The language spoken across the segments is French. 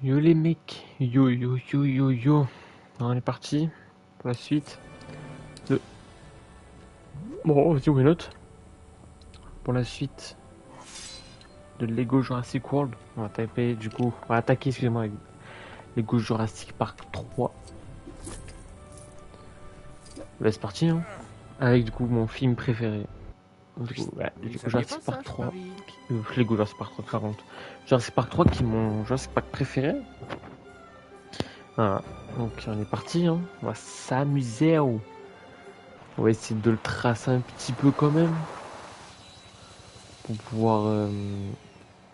Yo les mecs, yo yo yo yo yo. On est parti pour la suite de... Bon, vas-y, why not? Pour la suite de Lego Jurassic World. On va taper du coup, on va attaquer, excusez-moi, avec Lego Jurassic Park 3. Bah, c'est parti, hein. Avec du coup mon film préféré. Du coup, ouais, Vous Lego saviez pas Jurassic ça, Park je 3. parie. Lego Jurassic Park 3, 40. Jurassic Park 3 qui est mon Jurassic Park préféré. Voilà. Donc on est parti, hein. On va s'amuser. On va essayer de le tracer un petit peu quand même. Pour pouvoir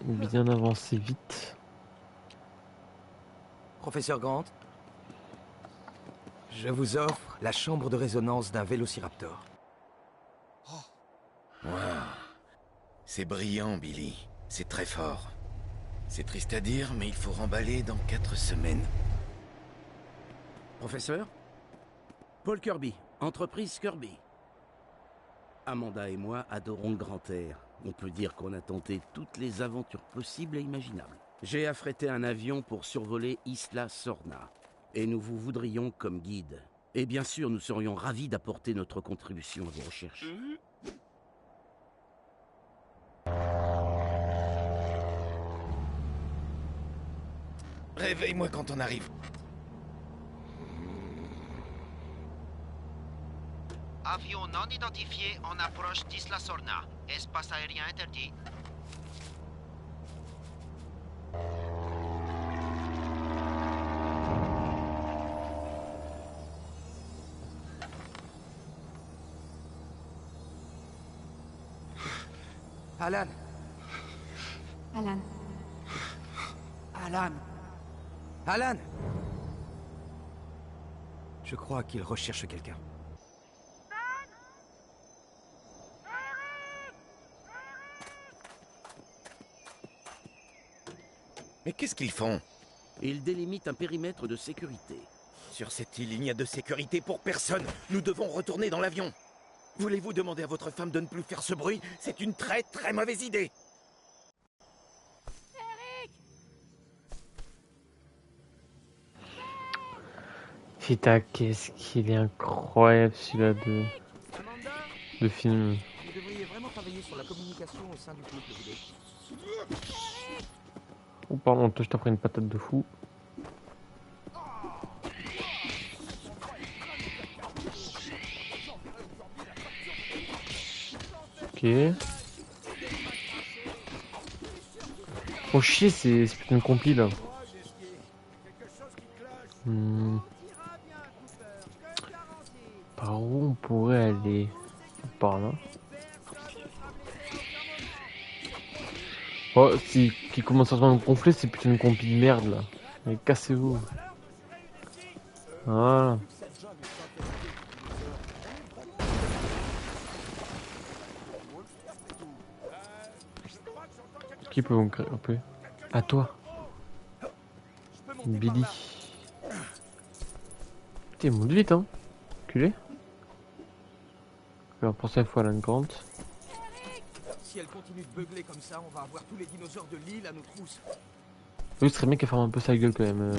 bien avancer vite. Professeur Grant, je vous offre la chambre de résonance d'un vélociraptor. Waouh, c'est brillant, Billy. C'est très fort. C'est triste à dire, mais il faut remballer dans 4 semaines. Professeur, Paul Kirby, entreprise Kirby. Amanda et moi adorons le grand air. On peut dire qu'on a tenté toutes les aventures possibles et imaginables. J'ai affrété un avion pour survoler Isla Sorna. Et nous vous voudrions comme guide. Et bien sûr, nous serions ravis d'apporter notre contribution à vos recherches. Réveille-moi quand on arrive. Avion non identifié en approche d'Isla Sorna. Espace aérien interdit. Alan! Alan, Alan! Alan! Je crois qu'il recherche quelqu'un. Mais qu'est-ce qu'ils font? Il délimite un périmètre de sécurité. Sur cette île, il n'y a de sécurité pour personne. Nous devons retourner dans l'avion. Voulez-vous demander à votre femme de ne plus faire ce bruit? C'est une très très mauvaise idée. Putain, qu'est-ce qu'il est incroyable celui-là de film. Vous devriez vraiment travailler sur la communication au sein du couple, vous. Oh pardon, toi je t'ai pris une patate de fou. Ok. Oh chier, c'est putain de compli là. Par où on pourrait aller? Par là. Oh, si qui commence à se gonfler, c'est putain de compli de merde là. Mais cassez-vous. Voilà. Qui peut me grimper? À toi. Billy. Putain, il monte vite, hein. Culé. Alors pour cette fois, Alan Grant. Si elle continue de beugler comme ça, on va avoir tous les dinosaures de l'île à nos trousses. Oui, ce serait bien qu'elle ferme un peu sa gueule quand même.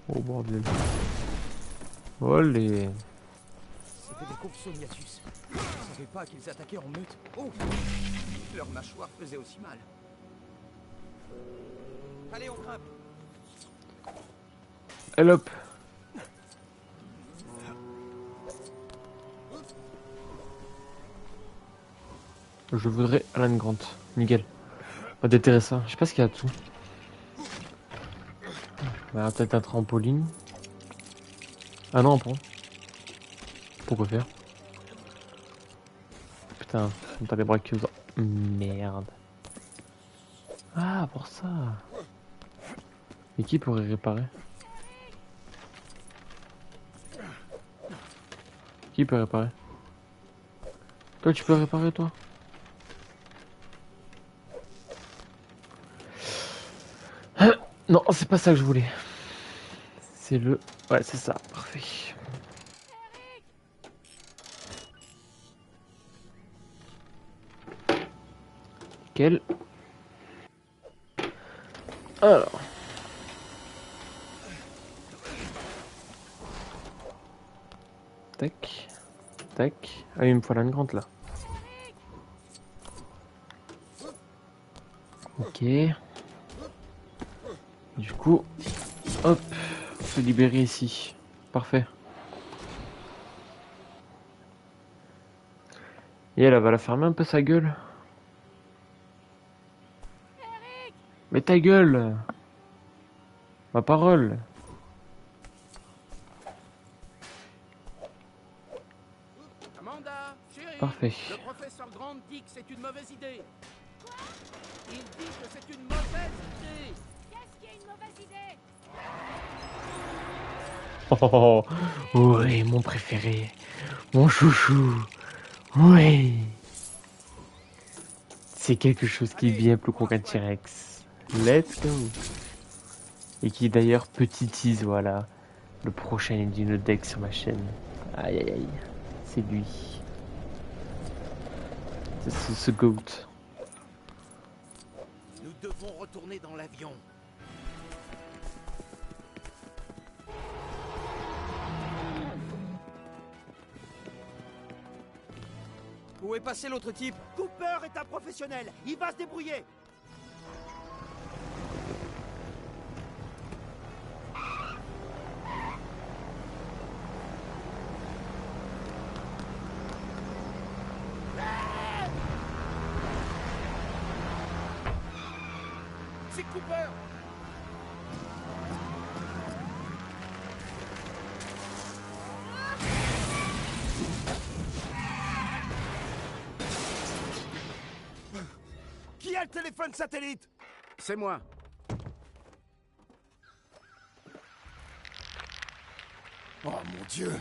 Oh bordel. Olé. C'était des Compsognathus. Je savais pas qu'ils attaquaient en meute. Oh! Leur mâchoire faisait aussi mal. Allez, on grimpe! Elle hop. Je voudrais Alan Grant. Nickel. Pas déterrer ça. Je sais pas ce qu'il y a dessous. Bah, peut-être un trampoline. Ah non, on prend. Pourquoi faire? Putain, t'as les bras qui osent. Merde. Ah, pour ça. Et qui pourrait réparer? Qui peut réparer? Toi, tu peux réparer, toi? Non, c'est pas ça que je voulais. C'est le... Ouais, c'est ça. Parfait. Nickel. Alors. Tac. Tac. Ah, il me faut la grande là. Ok. Du coup, hop, on peut libérer ici. Parfait. Et elle va la fermer un peu sa gueule. Mais ta gueule! Ma parole! Amanda, chérie, Parfait. le professeur Grant dit que c'est une mauvaise idée. Il dit que c'est une mauvaise idée. Qu'est-ce qui est une mauvaise idée? Oh, oui, mon préféré. Mon chouchou. Oui. C'est quelque chose qui est bien plus gros qu'un T-Rex. Let's go. Et qui d'ailleurs petitise, voilà, le prochain Dino Deck sur ma chaîne. Aïe aïe aïe. C'est lui. C'est ce goat. Nous devons retourner dans l'avion. Où est passé l'autre type? Cooper est un professionnel, il va se débrouiller. C'est Cooper. Qui a le téléphone satellite? C'est moi. Oh mon Dieu.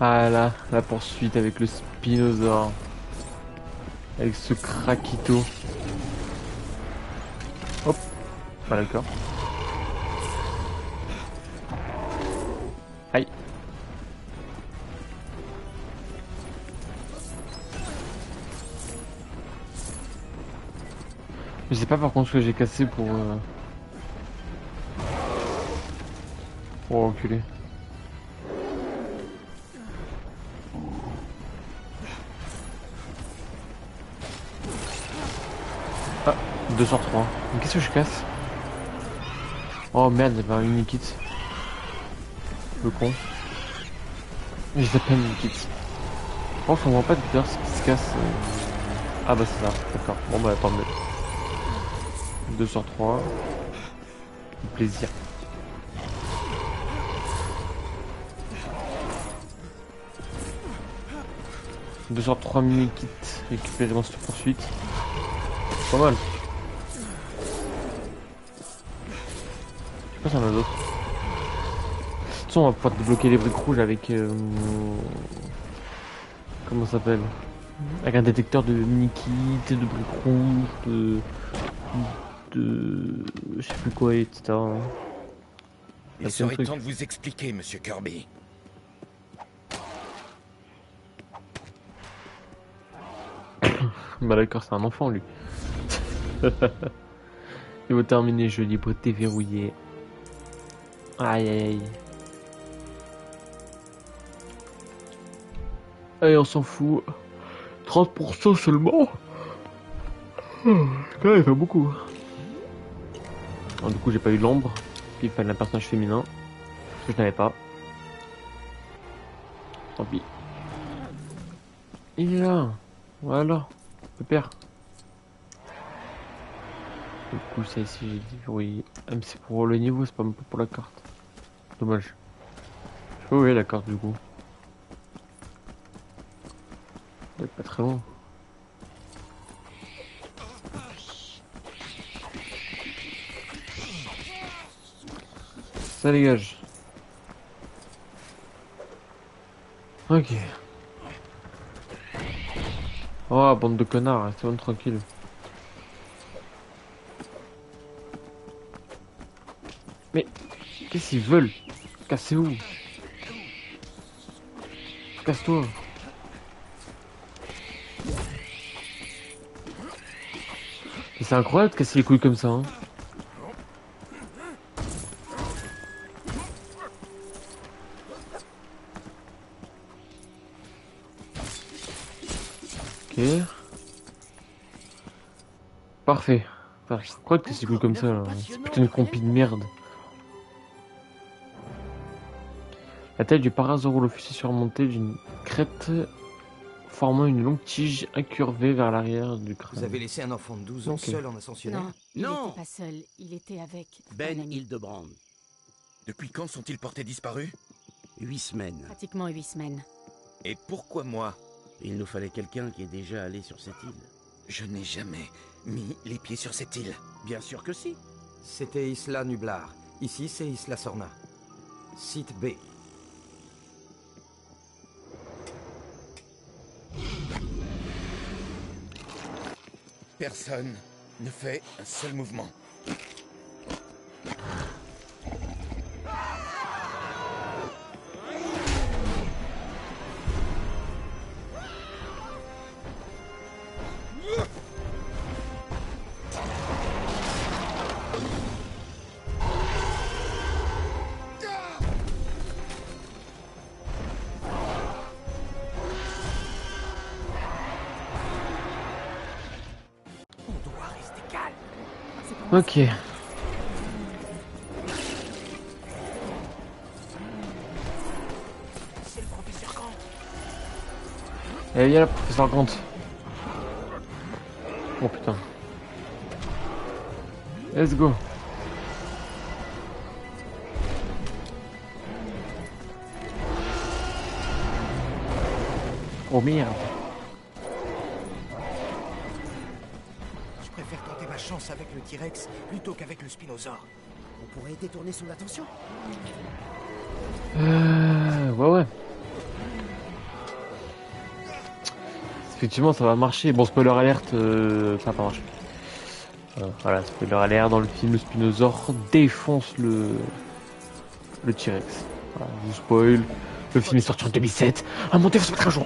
Ah là, la poursuite avec le Spinosaure. Avec ce Krakito. Hop. Pas d'accord. Aïe. Je sais pas par contre ce que j'ai cassé pour reculer. Ah, 2 sur 3. Mais qu'est-ce que je casse? Oh merde, il y avait un Unikit. Le con. J'ai tapé un Unikit. Oh, je comprends pas d'ailleurs ce qui se casse. Ah bah c'est ça, d'accord. Bon bah tant mieux. 2 sur 3. Du plaisir. Deux sur 3 mini-kits récupérés dans cette poursuite. Pas mal. Je sais pas si on a d'autres. De toute façon, on va pouvoir débloquer les briques rouges avec... comment ça s'appelle? Avec un détecteur de mini-kits, de briques rouges, de... je sais plus quoi, etc. Il serait temps de vous expliquer, monsieur Kirby. Bah d'accord, c'est un enfant lui. Niveau terminé, jeu libre déverrouillé. Aïe aïe aïe. Allez, on s'en fout. 30% seulement. Quand même, il fait beaucoup. Alors, du coup, j'ai pas eu l'ombre. Il fallait un personnage féminin. Que je n'avais pas. Tant pis. Il est là. Voilà. Pépère. Du coup, ça ici, j'ai dit oui. Ah, mais c'est pour le niveau, c'est pas pour la carte. Dommage. Je sais pas où est la carte du coup. Elle doit être pas très loin. Ça dégage. Ok. Oh, bande de connards, restez bon tranquille. Mais qu'est-ce qu'ils veulent? Cassez-vous. Casse-toi. Et c'est incroyable de casser les couilles comme ça, hein. Ok. Parfait. Enfin, c'est incroyable de casser les couilles comme ça, là. C'est putain de compi de merde. La taille du Parasaurolophus est surmontée d'une crête formant une longue tige incurvée vers l'arrière du crâne. Vous avez laissé un enfant de 12 ans Ok. seul en ascensionnel? Non, il Non. n'était pas seul. Il était avec Ben un ami. Hildebrand. Depuis quand sont-ils portés disparus? 8 semaines. Pratiquement 8 semaines. Et pourquoi moi? Il nous fallait quelqu'un qui est déjà allé sur cette île. Je n'ai jamais mis les pieds sur cette île. Bien sûr que si. C'était Isla Nublar. Ici, c'est Isla Sorna. Site B. Personne ne fait un seul mouvement. Ok. Eh viens là, professeur Grant. Oh putain. Let's go. Oh merde. Je préfère tenter ma chance avec le T-Rex plutôt qu'avec le Spinosaure. On pourrait détourner son attention. Ouais. Effectivement, ça va marcher. Bon, spoiler alerte, ça va pas marcher. Voilà, spoiler alerte, dans le film, le Spinosaure défonce le T-Rex. Voilà, je vous spoil. Le film est sorti en 2007. Ah, mon Dieu, faut se mettre un jour.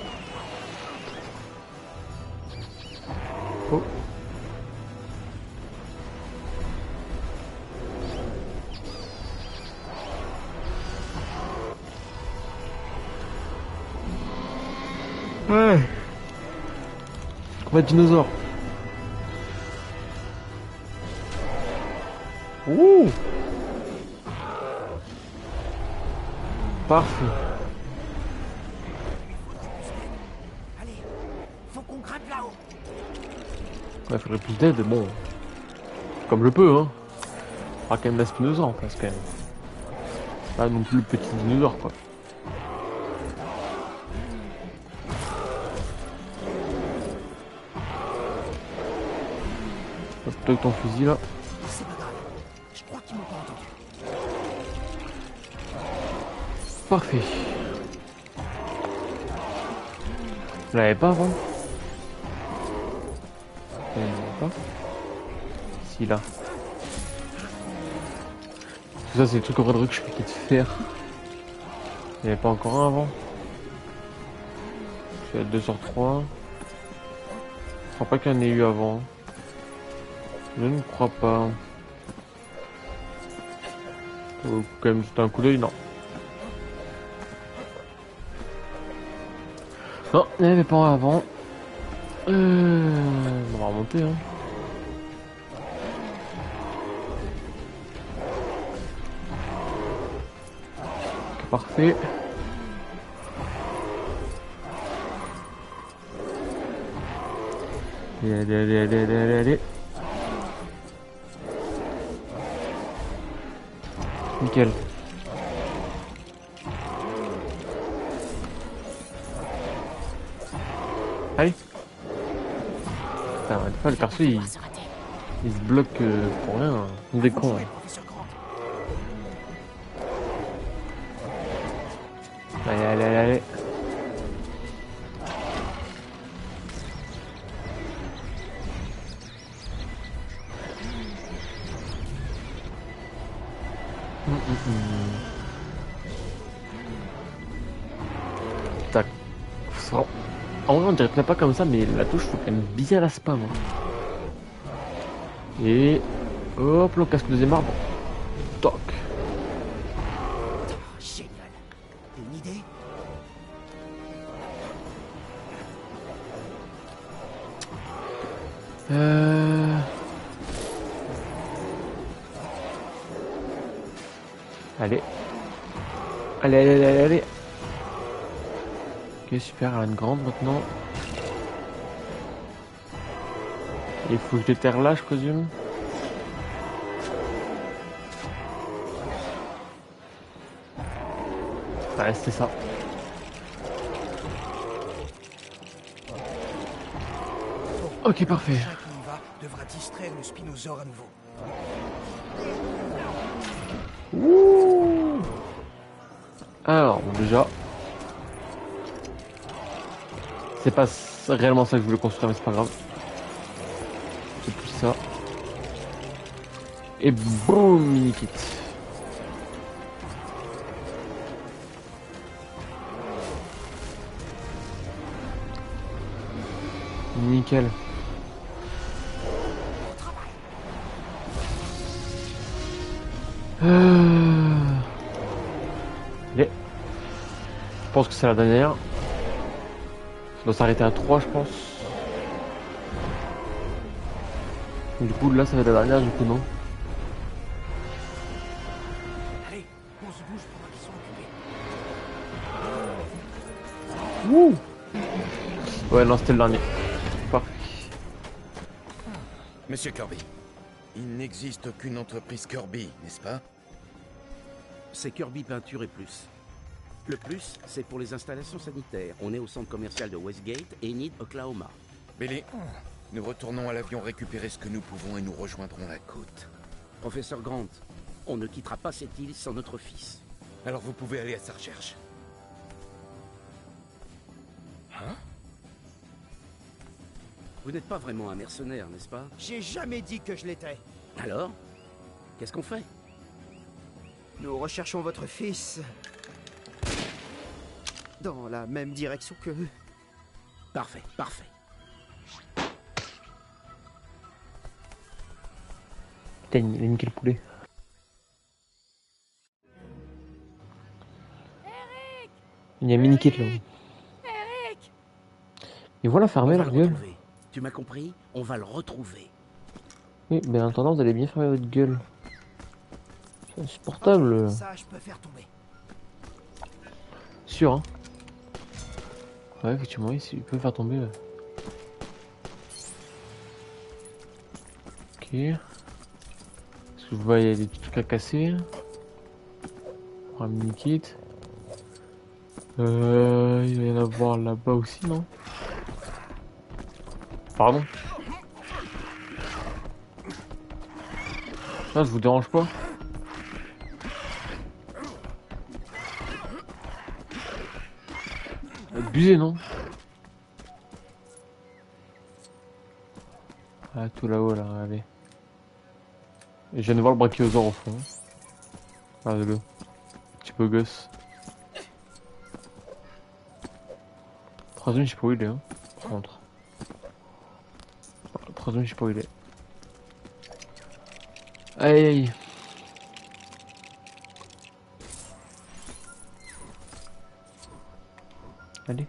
Oh. Ouais. Combat de dinosaure. Ouh. Parfait. Allez, faut qu'on grimpe là-haut. Ouais, faudrait plus d'aide, bon. Comme je peux, hein. Pas quand même la Spinosaure en face, quand même. Pas non plus le petit dinosaure, quoi. Plutôt que ton fusil là. C'est pas grave. Je crois qu'ils m'ont pas entendu. Parfait. Je l'avais pas avant. Je l'avais pas. Si là. Tout ça c'est le truc au vrai que je peux quitter de faire. Il n'y avait pas encore un avant. Je suis à 2 sur 3. Je crois pas qu'il y en ait eu avant. Je ne crois pas. Faut quand même jeter un coup d'œil, non. Non, il n'y en avait pas un avant. On va remonter, hein. Ok, parfait. Allez. Nickel. Allez. Putain, des fois le perso il se bloque pour rien. On des cons. Jouez, professeur Grant. Allez, allez, allez, allez. Tac. En vrai, on dirait pas comme ça, mais la touche, faut quand même bien la spam. Hein. Et hop, le casque deuxième arbre. Toc. Oh, génial. Une idée? Allez. Allez, allez, allez, allez. Ok, super, elle a une grande maintenant. Il faut que je déterre là, je présume. Ouais, c'était ça. Ok, parfait. Le chat qui y va devra distraire le spinosaure à nouveau. Ouh. Alors, bon, déjà. C'est pas réellement ça que je voulais construire, mais c'est pas grave. C'est plus ça. Et boum, mini kit. Nickel. Allez. Je pense que c'est la dernière. Ça doit s'arrêter à 3, je pense. Du coup, là, ça va être la dernière, du coup, non? Allez, on se bouge pendant qu'ils sont occupés. Wouh! Ouais, non, c'était le dernier. Parfait. Monsieur Kirby, il n'existe aucune entreprise Kirby, n'est-ce pas? C'est Kirby Peinture et plus. Le plus, c'est pour les installations sanitaires. On est au centre commercial de Westgate, Enid, Oklahoma. Billy, nous retournons à l'avion récupérer ce que nous pouvons et nous rejoindrons la côte. Professeur Grant, on ne quittera pas cette île sans notre fils. Alors vous pouvez aller à sa recherche. Hein? Vous n'êtes pas vraiment un mercenaire, n'est-ce pas? J'ai jamais dit que je l'étais. Alors? Qu'est-ce qu'on fait? Nous recherchons votre fils. Dans la même direction que... Parfait, parfait. Putain, il a niqué le poulet. Il y a un mini kit là. Eric! Et voilà, On fermez va leur le gueule. retrouver. Tu m'as compris? On va le retrouver. Oui, mais en attendant, vous allez bien fermer votre gueule. C'est insupportable. Ça, je peux faire tomber. Sûr, hein. Ouais, effectivement, oui, il peut faire tomber. Ok. Est-ce que je vois, il y a des petits trucs à casser. Pour un mini kit. Il va y en avoir là-bas aussi, non? Pardon. Ça, je vous dérange pas? Abusé, non? Ah, tout là-haut, là, allez. Et je viens de voir le brachiosaure au fond. Regardez-le. Petit peu gosse. Troisième, je sais pas où il est, hein. Par contre. Troisième, je sais pas où il est. Aïe, aïe. Allez.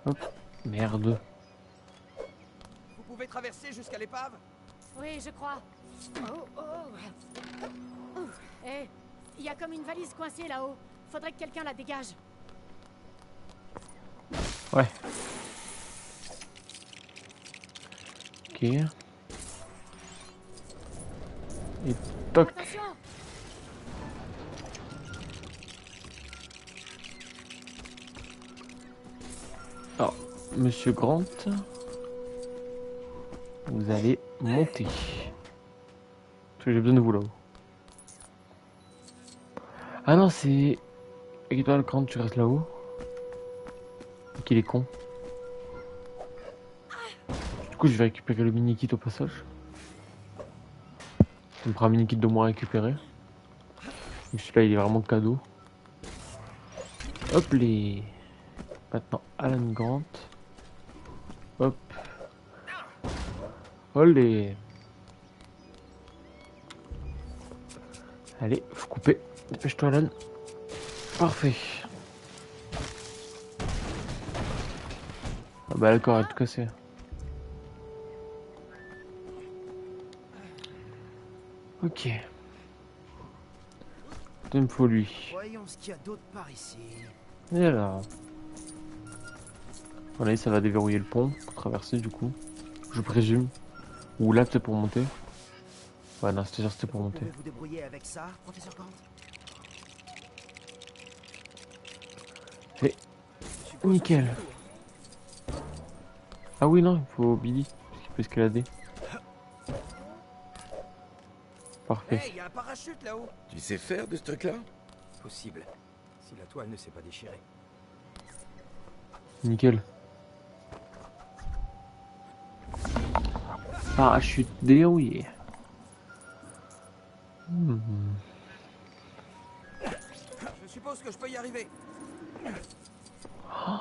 Hop. Merde. Vous pouvez traverser jusqu'à l'épave? Oui, je crois. Oh, oh. Eh, il y a comme une valise coincée là-haut. Faudrait que quelqu'un la dégage. Ouais. Ok. Et toc. Attention! Alors, Monsieur Grant, vous allez monter. Parce que j'ai besoin de vous là-haut. Ah non, c'est Et toi, quand tu restes là-haut. Qu'il est con. Du coup, je vais récupérer le mini-kit au passage. Ça me fera un mini-kit de moins à récupérer. Donc celui-là, il est vraiment cadeau. Hop les. Maintenant, Alan Grant. Hop. Olé. Allez, faut couper. Dépêche-toi, Alan. Parfait. Ah bah d'accord, elle est tout cassé. Ok. Il me faut lui. Voyons ce qu'il y a d'autre par ici. Et alors. Voilà, ça va déverrouiller le pont pour traverser du coup. Je présume. Ou là peut-être pour monter. Ouais non, c'était pour Vous monter. pouvez vous débrouiller avec ça, professeur Grant? Et nickel. Ah oui non, il faut Billy, parce qu'il peut escalader. Parfait. Hey, il y a un parachute là-haut. Tu sais faire de ce truc-là? Possible. Si la toile ne s'est pas déchirée. Nickel. Parachute dérouillé. Je suppose que je peux y arriver. Oh,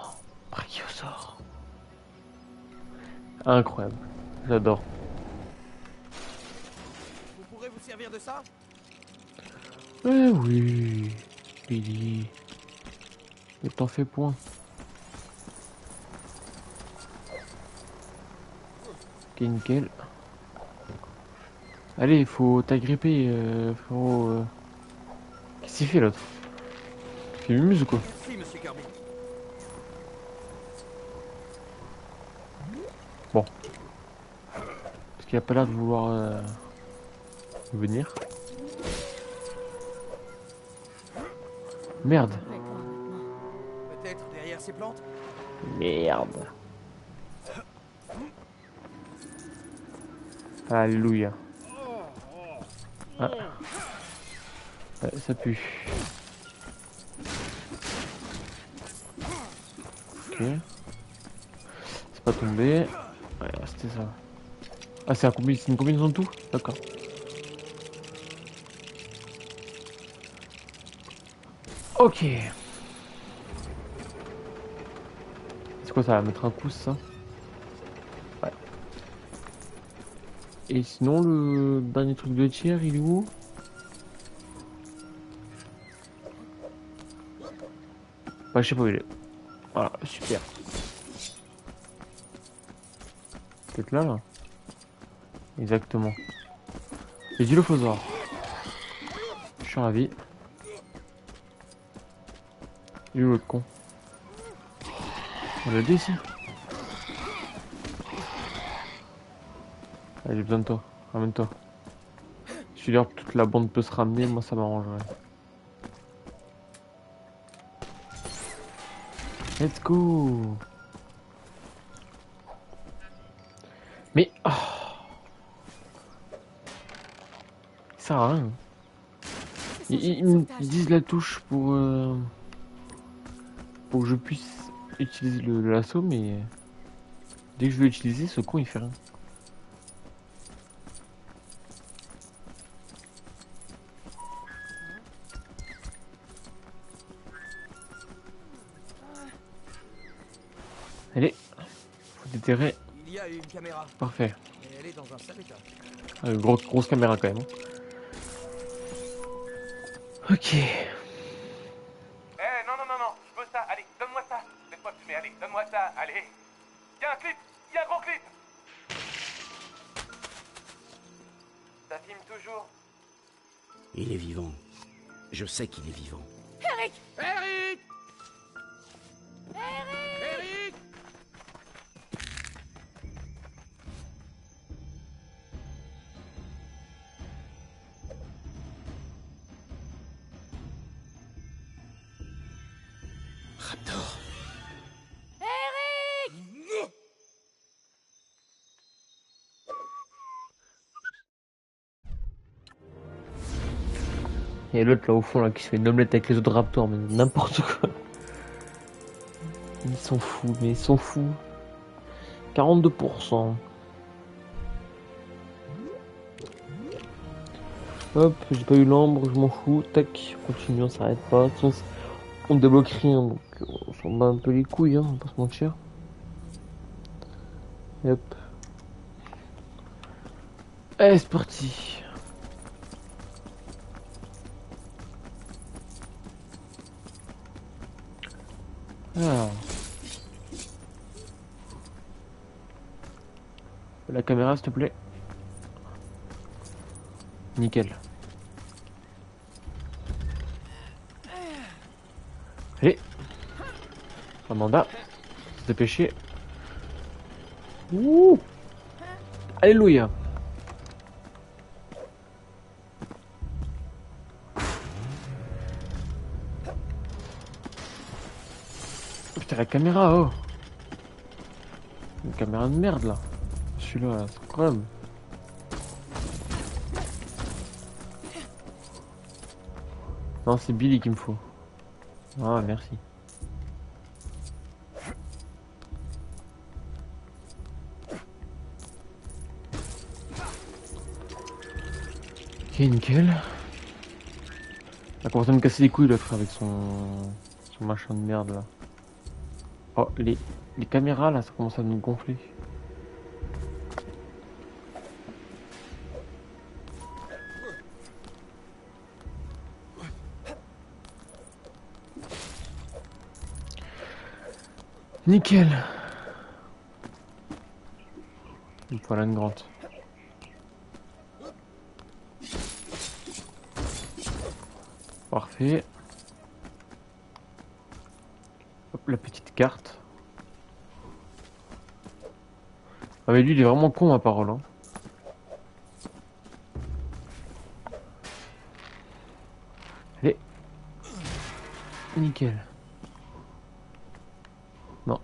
Brachiosaure. Incroyable. J'adore. Vous pourrez vous servir de ça? Eh oui, Billy. Ne t'en fais point. Ok, nickel. Allez, il faut t'agripper, frérot. Qu'est-ce qu'il fait l'autre? Il fait mumuse ou quoi? Merci, monsieur Kirby. Bon. Parce qu'il a pas l'air de vouloir venir. Merde. Peut-être derrière ces plantes? Merde. Alléluia. Ah. Ouais, ça pue. Ok. C'est pas tombé. Ouais, c'était ça. Ah, c'est une combinaison de tout? D'accord. Ok. C'est quoi ça va mettre un coup ça? Ouais. Et sinon le dernier truc de tir il est où? Bah je sais pas où il est. Voilà, super. Peut-être là là. Exactement. Les dilophosaures. Je suis ravi. Il est où l'autre con? On l'a dit ici. Allez, j'ai besoin de toi. Ramène-toi. Si d'ailleurs toute la bande peut se ramener, moi ça m'arrangerait. Let's go. Mais oh. Ça sert à rien. Ils disent la touche pour que je puisse utiliser le lasso, mais dès que je veux l'utiliser, ce con il fait rien. Allez, faut déterrer. Il y a une caméra. Parfait. Et elle est dans un sale état. Grosse caméra quand même. Ok. Eh, non, je veux ça, allez, donne-moi ça. Laisse-moi fumer, allez, donne-moi ça, allez. Y'a un clip, y'a un gros clip. Ça filme toujours. Il est vivant. Je sais qu'il est vivant. Eric! Eric! Eric! Eric! Raptor. Eric! Et l'autre là au fond là qui se fait une omelette avec les autres raptors, mais n'importe quoi. Ils sont fous, mais ils sont fous. 42%. Hop, j'ai pas eu l'ambre, je m'en fous. Tac, continue, on s'arrête pas. De toute façon, on débloque rien, donc on s'en bat un peu les couilles, hein, on va pas se mentir. Et hop. Allez, c'est parti. Alors. La caméra, s'il te plaît. Nickel. Allez. Amanda, se dépêcher. Ouh. Alléluia. Putain, la caméra, oh. Une caméra de merde, là. Celui-là, c'est incroyable. Non, c'est Billy qu'il me faut. Ah, merci. Ok, nickel. Il a commencé à me casser les couilles l'autre avec son machin de merde là. Oh, les caméras là, ça commence à me gonfler. Nickel. Voilà une grande. Parfait. Hop, la petite carte. Ah mais lui il est vraiment con ma parole hein. Allez. Nickel. Non.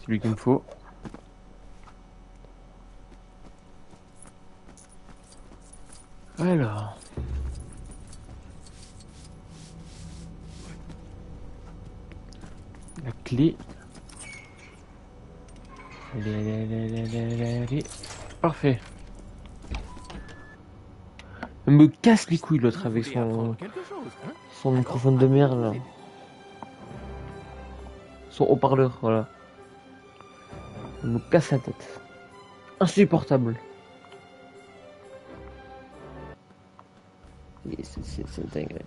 C'est lui qu'il me faut. Alors. La clé. Allez. Parfait. Il me casse les couilles l'autre avec son microphone de merde là. Son haut-parleur, voilà. Il me casse la tête. Insupportable. C'est dingue.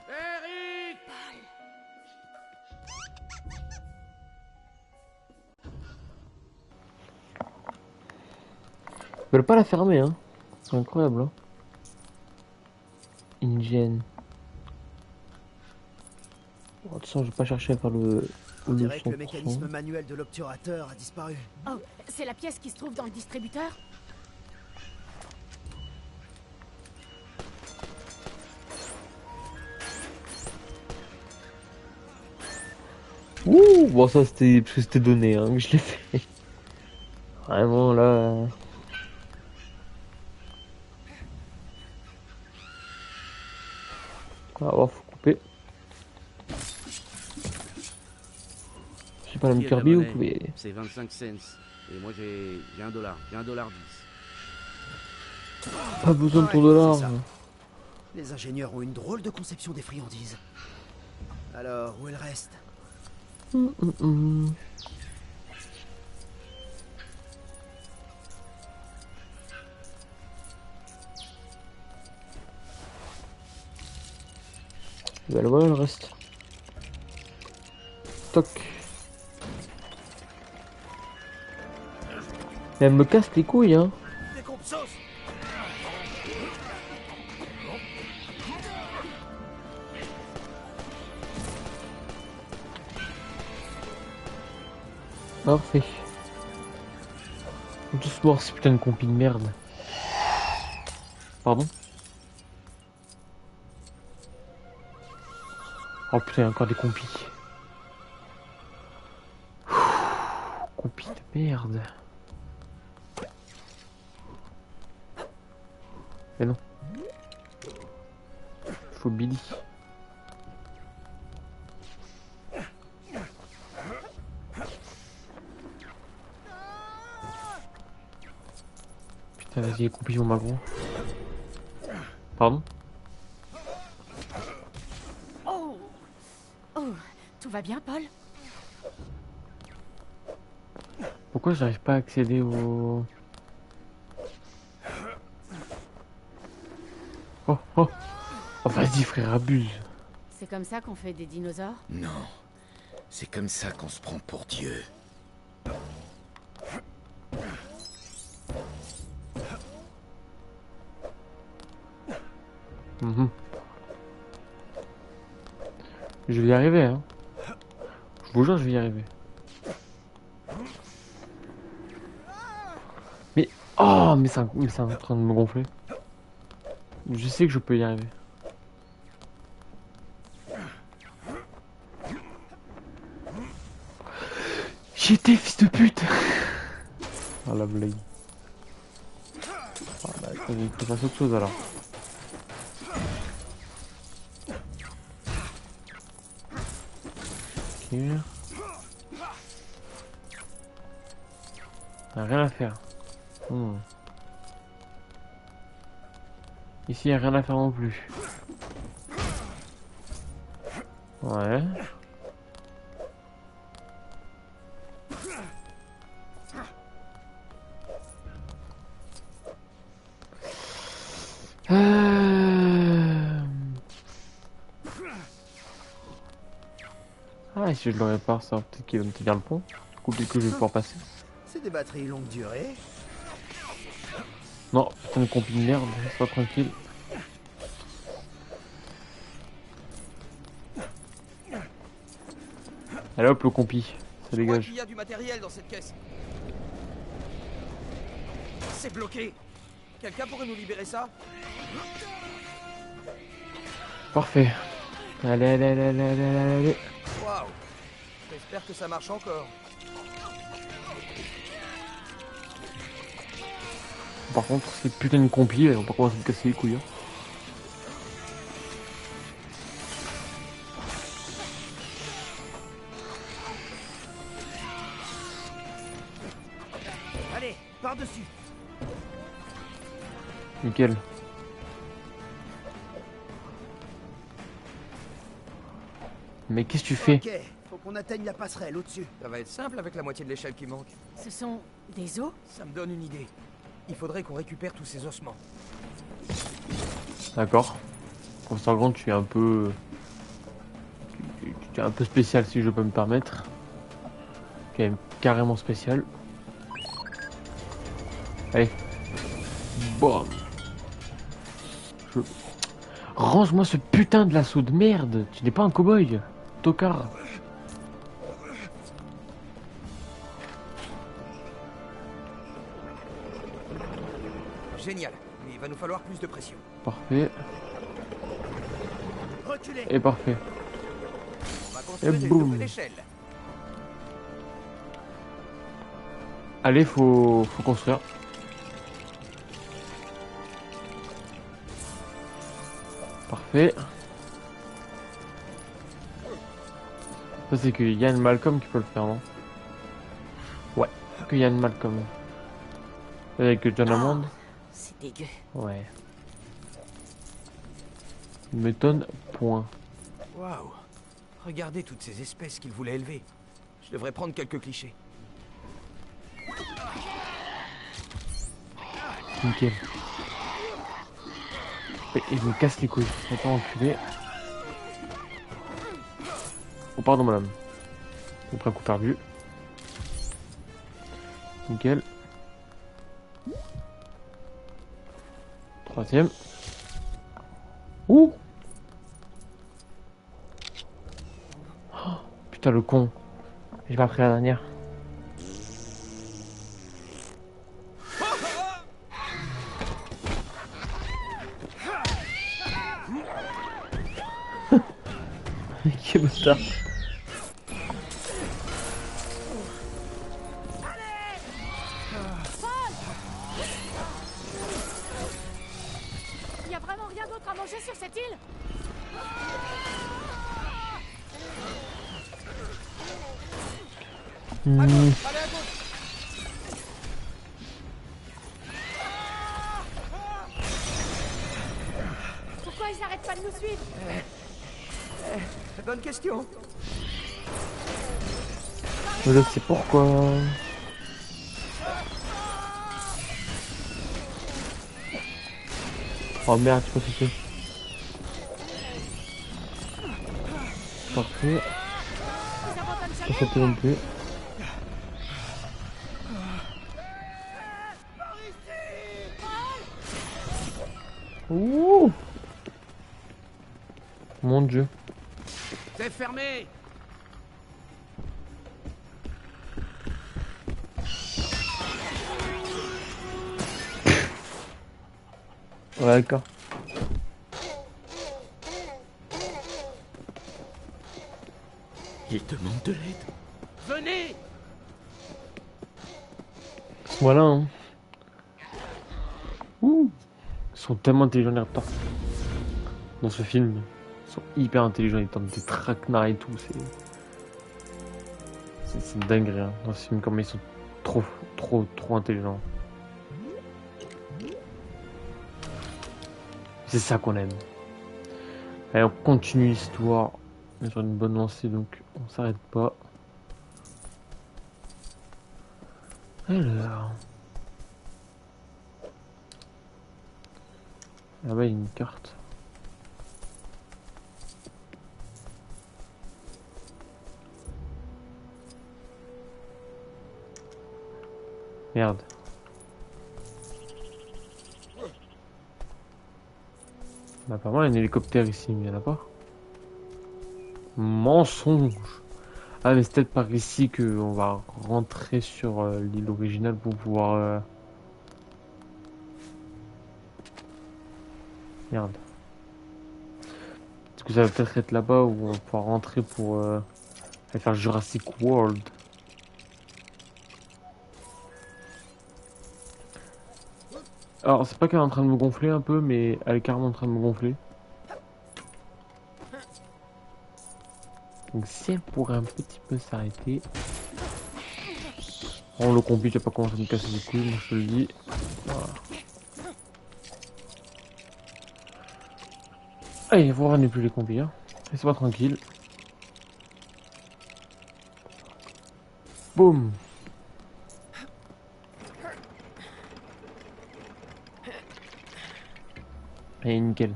Eric! Ils veulent pas la fermer, hein. C'est incroyable, hein. Ingen. De toute façon, je vais pas chercher à faire le. On dirait que le mécanisme manuel de l'obturateur a disparu. Oh, c'est la pièce qui se trouve dans le distributeur? Ouh, bon ça c'était parce que c'était donné, hein, que je l'ai fait. Vraiment là. Ah oh, faut couper. Je sais pas, la Kirby ou vous pouvez. C'est 25 cents. Et moi j'ai $1. J'ai $1.10. Pas besoin de ton dollar. Les ingénieurs ont une drôle de conception des friandises. Alors, où est le reste? Bah voilà le reste. Toc. Et elle me casse les couilles hein. Parfait. On est tous morts ces putains de compis de merde. Pardon? Oh putain, encore des compis. Compis de Merde. Mais non. Faut Billy. Putain, vas-y, écoupille mon magro. Pardon? Oh. Oh, tout va bien, Paul? Pourquoi j'arrive pas à accéder au... Oh, oh. Oh, vas-y, frère, abuse. C'est comme ça qu'on fait des dinosaures? Non. C'est comme ça qu'on se prend pour Dieu. Mhm. Je vais y arriver, hein. Je vous jure, je vais y arriver. Mais... Oh, mais c'est en train de me gonfler. Je sais que je peux y arriver. J'étais fils de pute. Oh la blague. Ah bah, il faut que je fasse autre chose alors. Ok. Y'a rien à faire. Ici, y'a rien à faire non plus. Ouais. Ah, et si je le répare, ça peut-être qu'il va me tenir le pont. Du coup, peut-être que je vais pouvoir passer. C'est des batteries longue durée. Non, putain de compi de merde, sois tranquille. Allez hop, le compi, ça dégage. Il y a du matériel dans cette caisse. C'est bloqué. Quelqu'un pourrait nous libérer ça? Parfait. Allez, allez, allez, allez, allez, allez. Waouh. J'espère que ça marche encore. Par contre, ces putains de compis, elles vont pas commencer à me casser les couilles. Hein. Allez, par-dessus. Nickel. Mais qu'est-ce que tu fais? Ok, faut qu'on atteigne la passerelle au-dessus. Ça va être simple avec la moitié de l'échelle qui manque. Ce sont des os? Ça me donne une idée. Il faudrait qu'on récupère tous ces ossements. D'accord. Professeur Grant, tu es un peu... Tu es un peu spécial si je peux me permettre. Quand même carrément spécial. Allez. Bam. Range-moi ce putain de lasso de merde. Tu n'es pas un cow-boy. Tocard. Génial. Mais il va nous falloir plus de pression. Parfait. Reculez. Et parfait. On va construire une boum. nouvelle échelle. Allez, faut construire. Parfait. Ça c'est que Yann Malcolm qui peut le faire, non? Ouais, que Yann Malcolm. Avec John Hammond. C'est dégueu. Ouais. Il m'étonne, point. Waouh. Regardez toutes ces espèces qu'il voulait élever. Je devrais prendre quelques clichés. Nickel. Et il me casse les couilles. Attends, enculé. Oh, pardon, madame. J'ai pris un coup perdu. Nickel. Troisième. Ouh! Oh, putain, le con. J'ai pas pris la dernière. Quel bâtard. danger sur cette île? Hmm. Pourquoi ils n'arrêtent pas de nous suivre? Bonne question. Je sais pourquoi. Oh merde, tu peux sauter. Parfait. Ils abandonnent Pas jamais? sauter non plus. Ouh. Mon dieu. C'est fermé. Ouais, d'accord. Il demande de l'aide. Venez. Voilà. Hein. Ouh. Ils sont tellement intelligents les raptors. Dans ce film. Ils sont hyper intelligents, ils tentent des traquenards et tout. C'est dingue hein. Dans ce film, comme ils sont trop intelligents. C'est ça qu'on aime. Allez, on continue l'histoire. On est sur une bonne lancée, donc on s'arrête pas. Alors... Là-bas, il y a une carte. Merde. Bah, apparemment, il y a un hélicoptère ici, mais il n'y en a pas. Mensonge. Ah, mais c'est peut-être par ici qu'on va rentrer sur l'île originale pour pouvoir... Merde. Est-ce que ça va peut-être être là-bas où on va pouvoir rentrer pour aller faire Jurassic World. Alors, c'est pas qu'elle est en train de me gonfler un peu, mais elle est carrément en train de me gonfler. Donc si elle pourrait un petit peu s'arrêter. Oh le combi, tu vas pas commencer à me casser les couilles, moi je te le dis. Voilà. Allez, vous ramenez plus les combis, hein. Laissez-moi tranquille. Boum. Et nickel.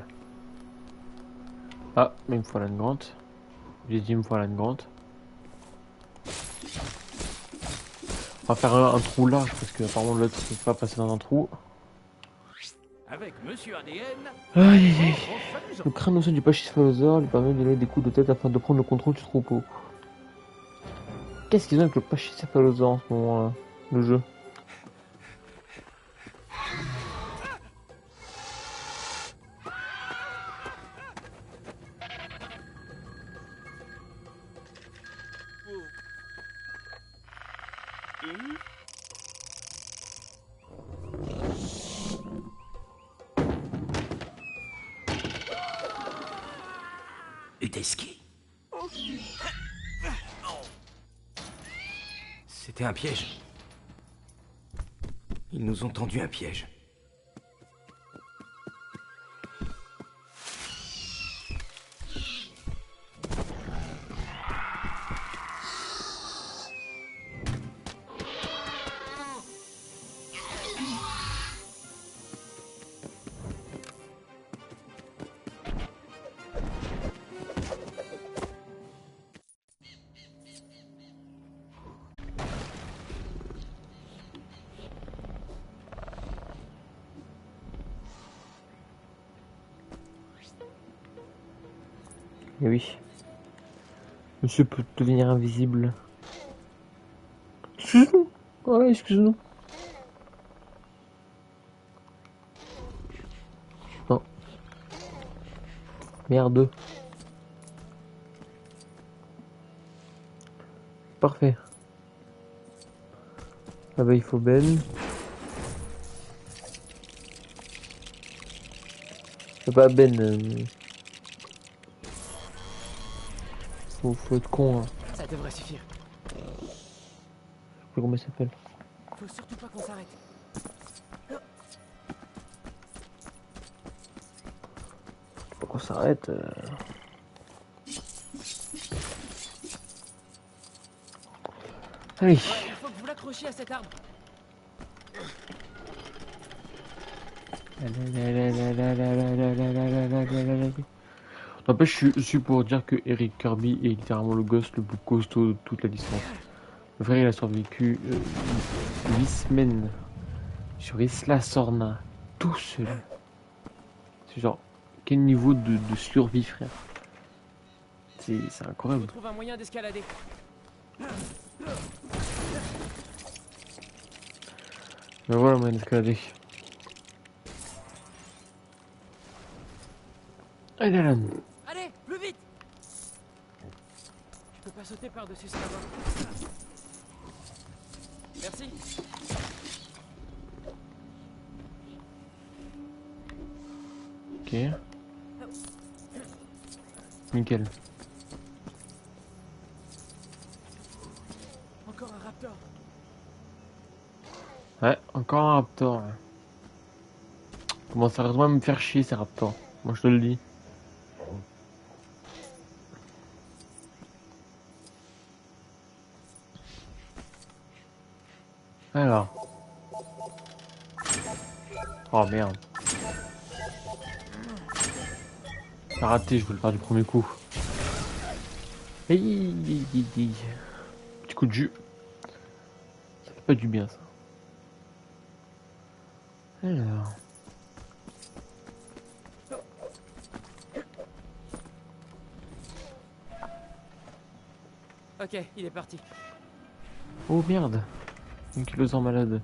Ah, mais il me faut la grande. J'ai dit il me faut la grande. On va faire un trou large parce que apparemment l'autre ne peut pas passer dans un trou. Avec Monsieur ADN. Aïe aïe aïe. Le crâne au sein du pachycéphalosaure lui permet de donner des coups de tête afin de prendre le contrôle du troupeau. Qu'est-ce qu'ils ont avec le pachycéphalosaure en ce moment-là, le jeu? Uteski. C'était un piège. Ils nous ont tendu un piège. Et oui. Monsieur peut devenir invisible. Excuse-nous. Ouais, excuse-nous. Non. Merde. Parfait. Ah bah il faut Ben. Pas Ben. Faut être con. Hein. Ça devrait suffire. Je sais plus comment il s'appelle. Faut surtout pas qu'on s'arrête. Faut qu'on s'arrête. Allez. Il faut que vous l'accrochiez à cet arbre. N'empêche, je suis pour dire que Eric Kirby est littéralement le gosse le plus costaud de toute la licence. Le frère, il a survécu 8 semaines sur Isla Sorna, tout seul. C'est genre, quel niveau de survie, frère. C'est On incroyable. trouve un moyen d'escalader. Mais voilà, moyen d'escalader. Allez, Alan. Allez, plus vite. Je peux pas sauter par-dessus ce là-bas. Merci. Ok. Nickel. Encore un raptor. Ouais, encore un raptor. Comment ça va me faire chier ces raptors. Moi je te le dis. Alors. Oh merde. J'ai raté, je voulais le faire du premier coup. Petit coup de jus. Ça fait pas du bien ça. Alors. Ok, il est parti. Oh merde. Un kilosaure malade.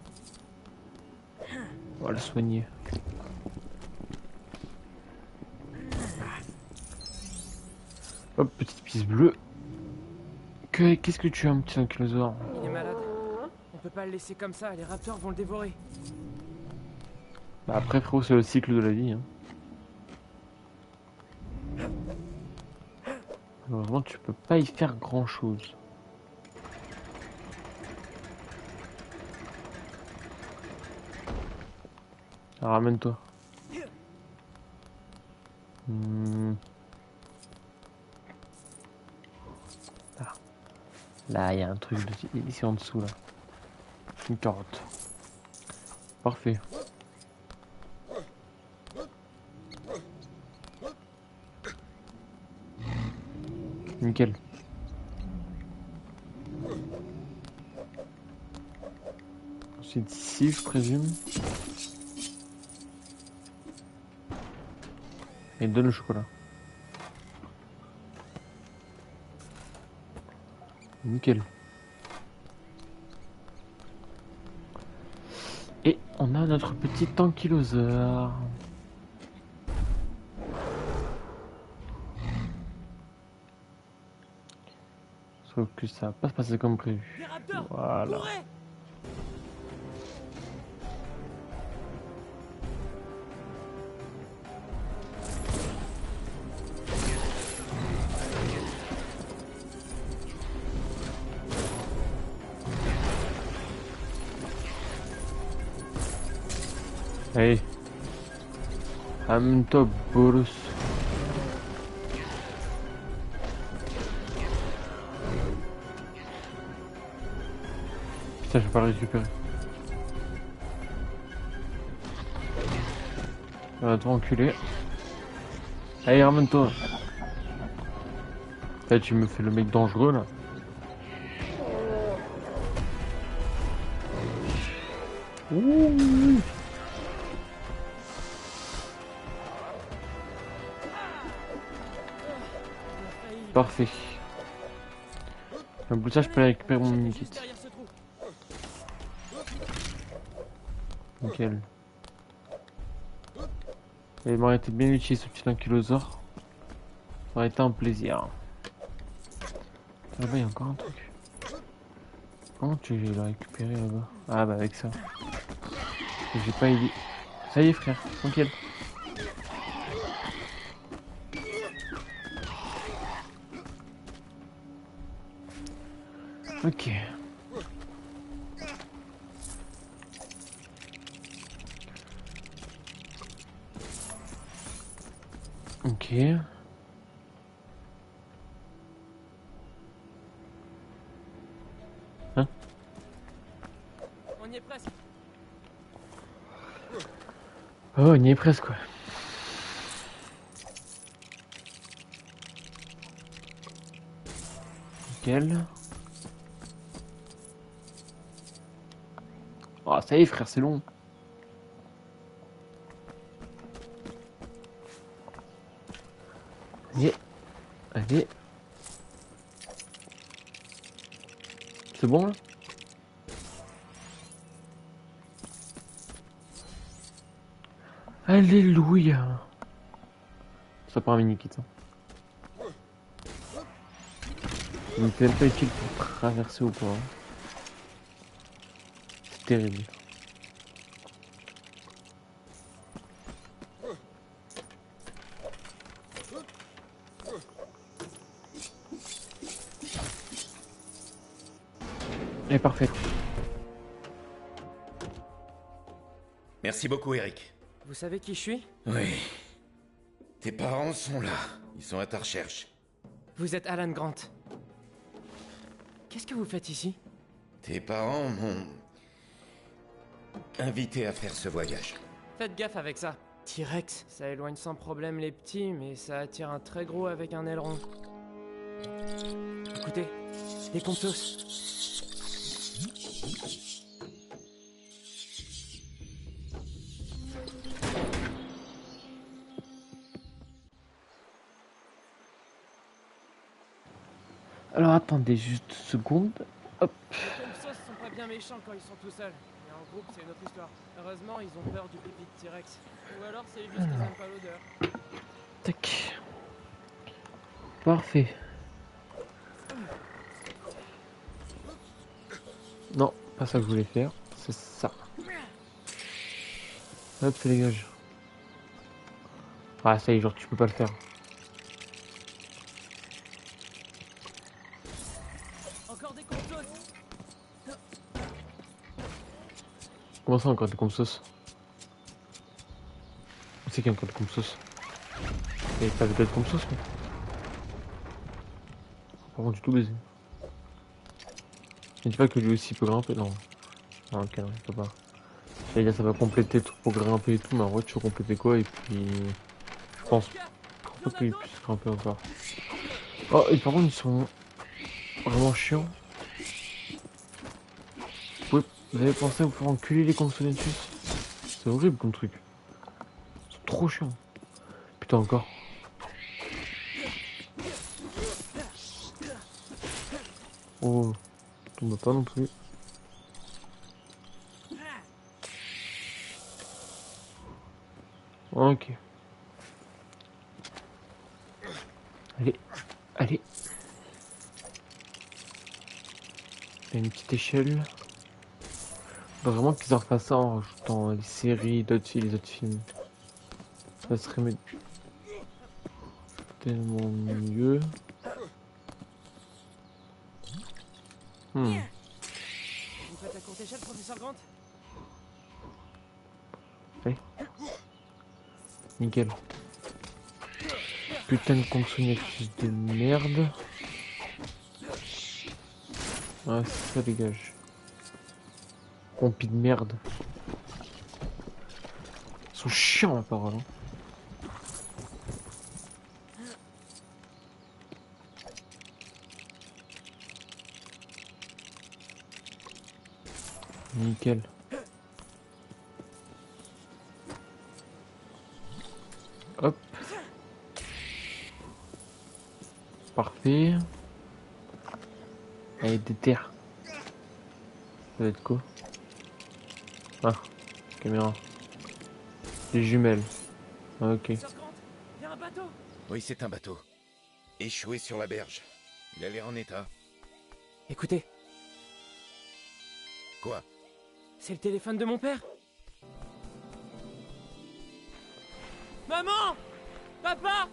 On va le soigner. Hop, petite piste bleue. Qu'est-ce que tu as, un petit ankylosaure? Il est malade. On peut pas le laisser comme ça, les raptors vont le dévorer. Bah après, frérot, c'est le cycle de la vie. Hein. Malheureusement, tu peux pas y faire grand chose. Ramène-toi. Ah. Là, il y a un truc ici en dessous, là. Une carotte. Parfait. Nickel. Ensuite ici, je présume. Et donne le chocolat. Nickel. Et on a notre petit ankylosaure. Sauf que ça va pas se passer comme prévu. Voilà. Hey, amène-toi, Boros. Putain, je vais pas le récupérer. Va te enculer. Allez, ramène-toi. Là, tu me fais le mec dangereux là. Ouh. Parfait. Comme ça, je peux aller récupérer mon mini-kit. Nickel. Il m'aurait été bien utile ce petit ankylosaure. Ça aurait été un plaisir. Là-bas, il y a encore un truc. Comment tu l'as récupéré là-bas? Ah bah avec ça. J'ai pas idée. Ça y est frère, tranquille. Ok. Ok. Hein? On y est presque. Oh, on y est presque, quoi. Nickel. Oh, ça y est, frère, c'est long. Allez. Allez. C'est bon, là? Alléluia. Ça part un mini-kit, ça. Donc c'est même pas utile pour traverser ou pas. Hein. C'est terrible. Et parfait. Merci beaucoup, Eric. Vous savez qui je suis? Oui. Tes parents sont là. Ils sont à ta recherche. Vous êtes Alan Grant. Qu'est-ce que vous faites ici? Tes parents m'ont invité à faire ce voyage. Faites gaffe avec ça. T-Rex, ça éloigne sans problème les petits, mais ça attire un très gros avec un aileron. Écoutez, des comptos. Alors attendez juste une seconde. Hop. Les comptos sont pas bien méchants quand ils sont tout seuls. Mais en groupe, c'est une autre histoire. Heureusement, ils ont peur du pipi de T-Rex. Ou alors, c'est juste qu'ils aiment pas l'odeur. Tac. Parfait. Non, pas ça que je voulais faire. C'est ça. Hop, ça dégage. Ah, ça y est, genre, tu peux pas le faire. Encore des comptos. Comment ça, encore des compsos? C'est qu'il y a encore des compsos. Il n'y avait pas de compsos, mais. Par contre, du tout baisé. Ne dis pas que lui aussi peut grimper, non. Ah, ok, non, il peut pas. J'allais dire, ça va compléter tout pour grimper et tout, mais en vrai, tu veux compléter quoi? Et puis. Je pense pas qu'il puisse grimper encore. Oh, et par contre, ils sont vraiment chiants. Vous avez pensé à vous faire enculer les consonantus? C'est horrible comme truc. C'est trop chiant. Putain, encore. Oh, tombe pas non plus. Ok. Allez, allez. Il y a une petite échelle. Faut vraiment qu'ils en refassent ça en rajoutant les séries, les autres films. Ça serait tellement mieux. Vous faites la courte échelle, professeur Grant? Allez. Nickel. Putain de consonnatus de merde. Ah, ça dégage. Compi de merde. Ils sont chiants, la parole. Hein. Nickel. Hop. Parfait. Allez, des terres. Ça va être quoi? Ah, caméra. Des jumelles. Ah, ok. Professeur Grant, il y a un bateau. Oui, c'est un bateau. Échoué sur la berge. Il a l'air en état. Écoutez, Quoi? c'est le téléphone de mon père. Maman! Papa!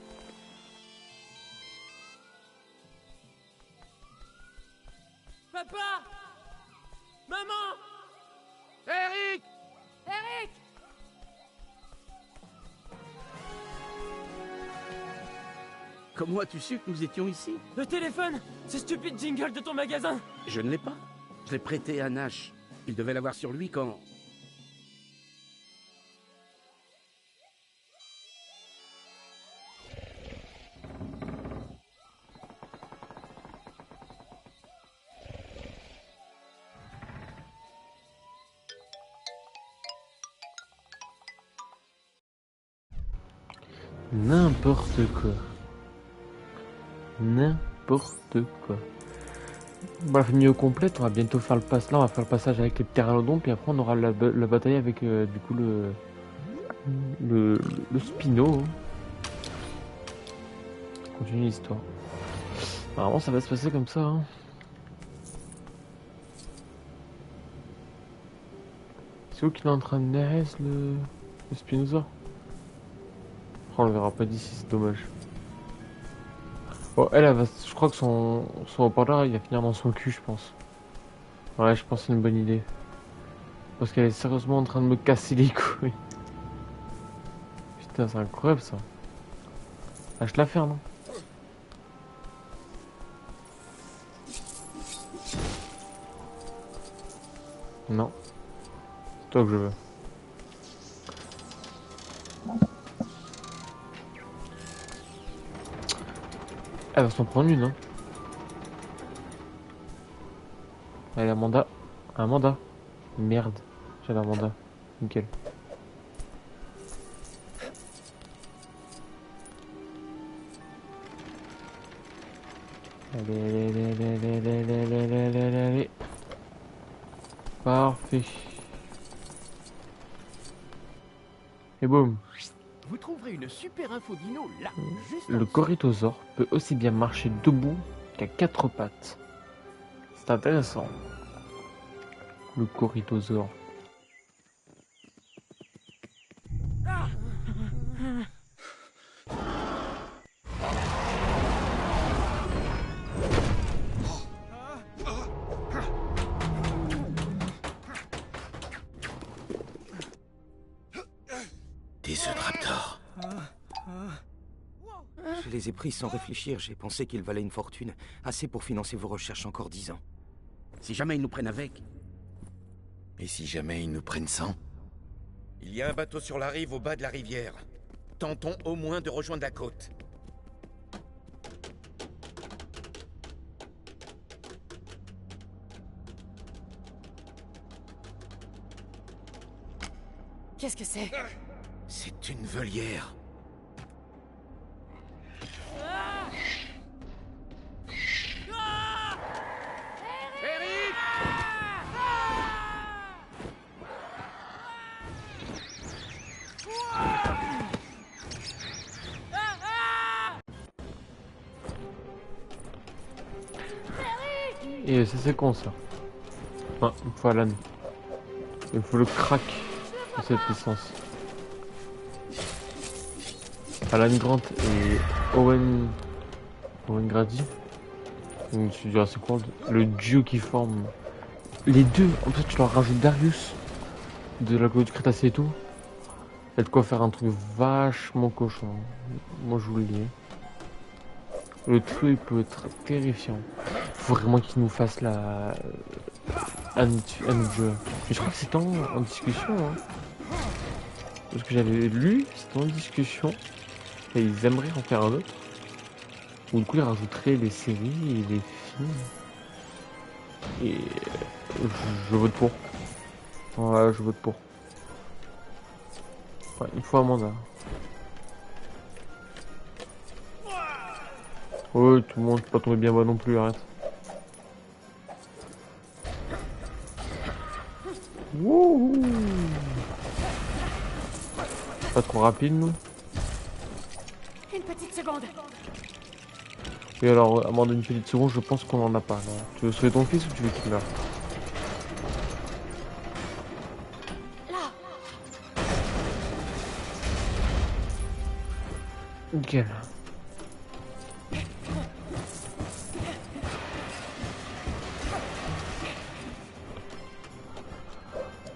Papa! Maman! Eric! Eric! Comment as-tu su que nous étions ici? Le téléphone! Ce stupide jingle de ton magasin! Je ne l'ai pas. Je l'ai prêté à Nash. Il devait l'avoir sur lui quand... N'importe quoi. N'importe quoi. Bon, la famille au complète, on va bientôt faire le pass. Là, on va faire le passage avec les pteranodons, puis après on aura la bataille avec du coup le Spino. Continue l'histoire. Normalement, ça va se passer comme ça. Hein. C'est où qu'il est en train de naître le Spinosaure? Oh, on le verra pas d'ici, c'est dommage. Oh, elle va, je crois que son haut-parleur il va finir dans son cul, je pense. Ouais, je pense que c'est une bonne idée. Parce qu'elle est sérieusement en train de me casser les couilles. Putain, c'est incroyable ça. Ah, je la ferme, non? Non. C'est toi que je veux. Elle va s'en prendre une, hein. Elle a un mandat. Un mandat. Merde. J'avais un mandat. Nickel. Allez. Parfait. Et boum. Vous trouverez une super info dino là, juste Le corythosaure peut aussi bien marcher debout qu'à quatre pattes. C'est intéressant. Le corythosaure. Des œufs de raptor. Je les ai pris sans réfléchir. J'ai pensé qu'il valait une fortune. Assez pour financer vos recherches encore 10 ans. Si jamais ils nous prennent avec. Et si jamais ils nous prennent sans? Il y a un bateau sur la rive au bas de la rivière. Tentons au moins de rejoindre la côte. Qu'est-ce que c'est? C'est une volière. Et ça c'est con ça. Ah, il faut Alan. Il faut le crack de cette licence. Alan Grant et Owen Grady. Donc tu diras c'est quoi le duo qui forme. Les deux, en fait tu leur rajoutes Darius de la Côte du Crétacé et tout. Il y a de quoi faire un truc vachement cochon. Moi je vous le dis. Le truc peut être terrifiant. Faut vraiment qu'ils nous fassent la... un jeu. Mais je crois que c'est en discussion. Hein. Parce que j'avais lu, c'était en discussion. Et ils aimeraient en faire un autre. Ou du coup ils rajouteraient les séries et les films. Et je vote pour. Ouais, je vote pour. Ouais, il faut un mandat. Ouais, tout le monde peut pas tomber bien bas non plus, arrête. Wouhou. Pas trop rapide, nous. Une petite seconde. Et alors, à moins d'une petite seconde, je pense qu'on en a pas. Là. Tu veux sauver ton fils ou tu veux qu'il meure? Là. Nickel.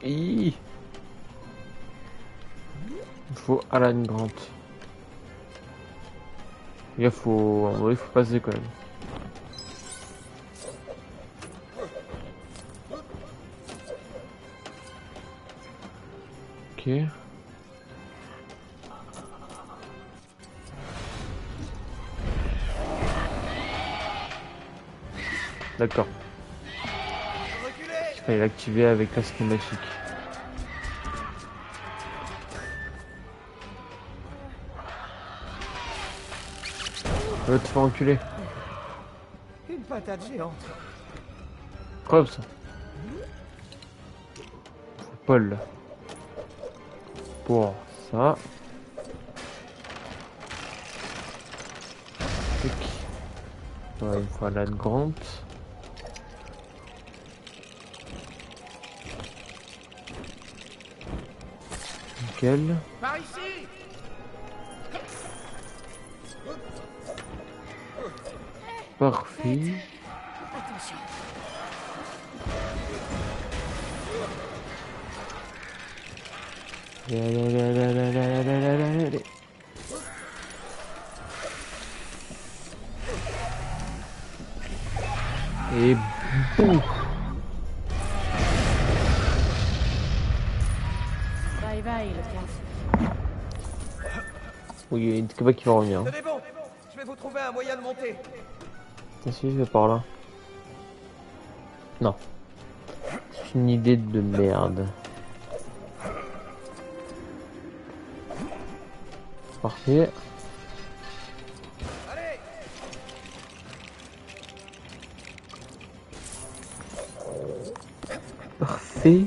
Il faut Alan Grant. Il faut passer quand même. Ok. D'accord. Il fallait l'activer avec la cinématique. Va te faire enculer. Une patate géante. Preuve ça. Paul. Pour ça. Tac. Ouais, il faut Alan Grant. Nickel. Par ici. Parfait. Attention. Allez. Et boum. Bye bye, le caf. Oui, il y a une Kaba qui va revenir. Tenez bon, je vais vous trouver un moyen de monter. T'as su, je vais par là. Non. C'est une idée de merde. Parfait. Allez, Parfait.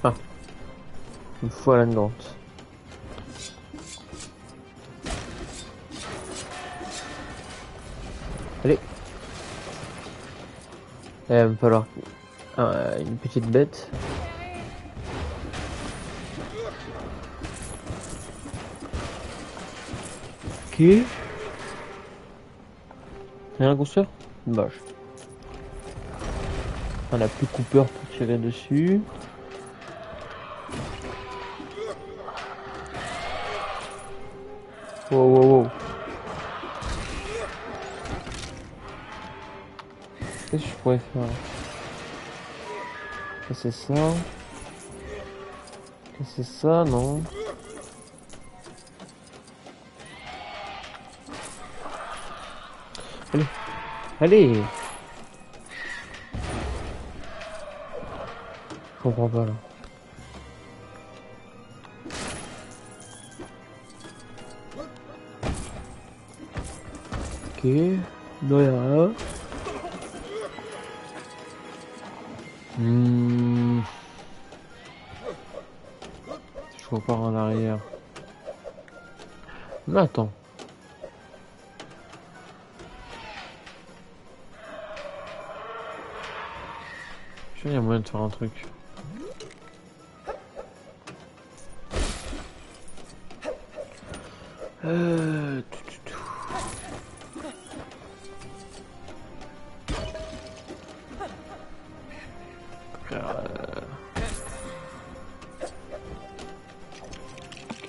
Ah. Une fois la Grant. Allez. Il va me falloir une petite bête. Ok. Rien à construire? Dommage. On a plus Cooper pour tirer dessus. Wow. Qu'est-ce que je pourrais faire? Ça c'est ça. C'est ça, non? Allez. Je comprends pas là. Ok. Non, y'a rien. Je repars en arrière. Mais attends. Je sais qu'il y a moyen de faire un truc.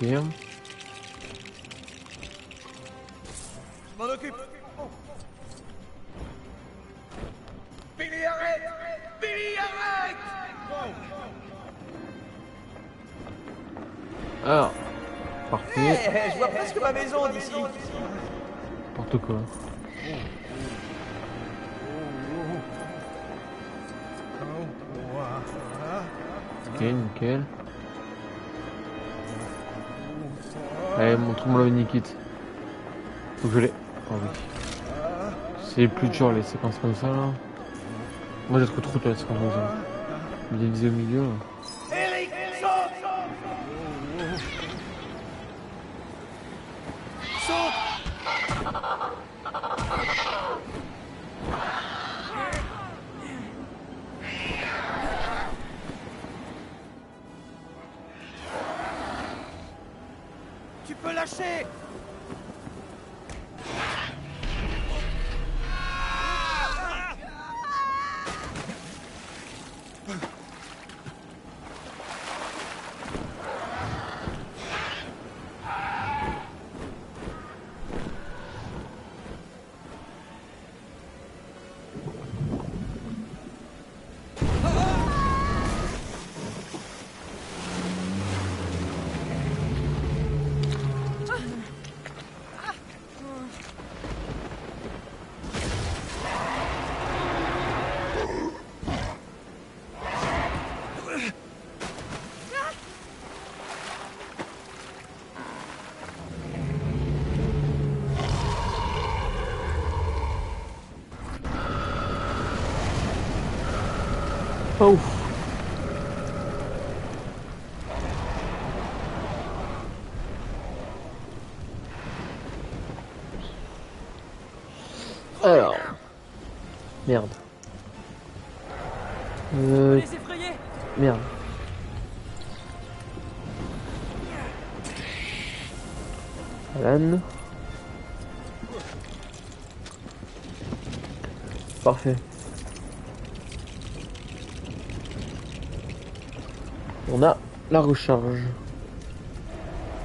Ok. je m'en occupe. Billy, arrête! Billy, arrête! Alors, parfait. Je vois presque ma maison d'ici. N'importe quoi. Ok, nickel. Allez, montre-moi le Nikit. Faut que je l'ai. Oh oui. C'est plus dur les séquences comme ça là. Moi j'ai trouvé trop de la séquence comme ça. Il est visé au milieu là. Eric, saute! Saute! Tu peux lâcher! Pas ouf. Alors. Merde. Les effrayer. Merde. Alan. Parfait. On a la recharge.